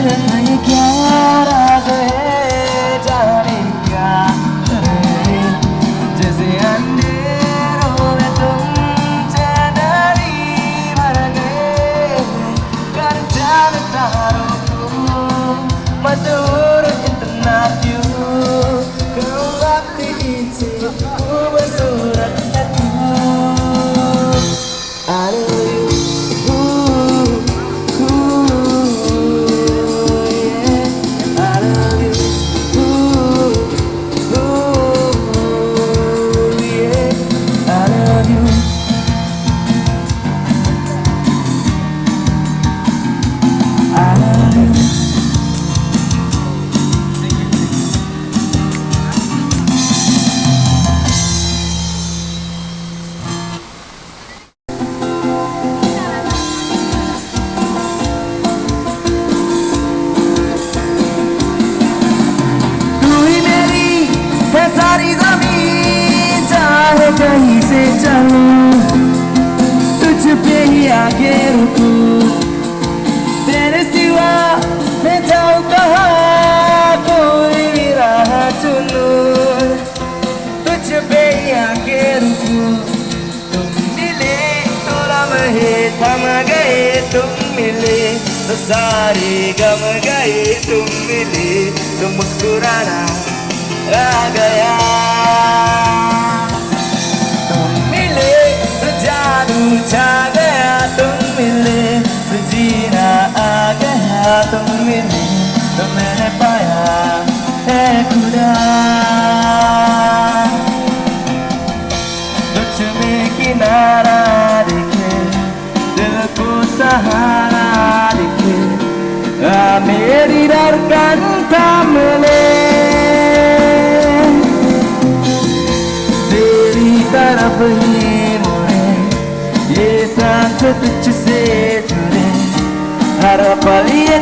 नहीं क्या राज है जाने क्या करे जैसे अंधेरों में तुम चैनरी भर गए कर जानता हूँ मधुर इतना क्यों क्यों अपनी से खूबसूरत है तू I love you, ooh, yeah. I love you, ooh, yeah. I love you. I love you. सारी ज़मीन चाहे कहीं से चलूं तुझ पे ही आगे रुकूं तेरे सिवा मैं जाऊं कहाँ कोई राह चुनूं तुझ पे ही आगे रुकूं तुम मिले तो लम्हे थम गए तुम मिले तो सारे गम गए तुम मिले तो मुस्कुराना आ गया तुम मिले तो जादू छा गया तुम मिले तो जीना आ गया तुम मिले तो मैंने पाया है खुदा तुझ में किनारा दिखे दिल को सहारा दिखे मेरी धड़कन थाम ले तरफ ही मुड़े ये सांस तुझसे जुड़े हर पल ये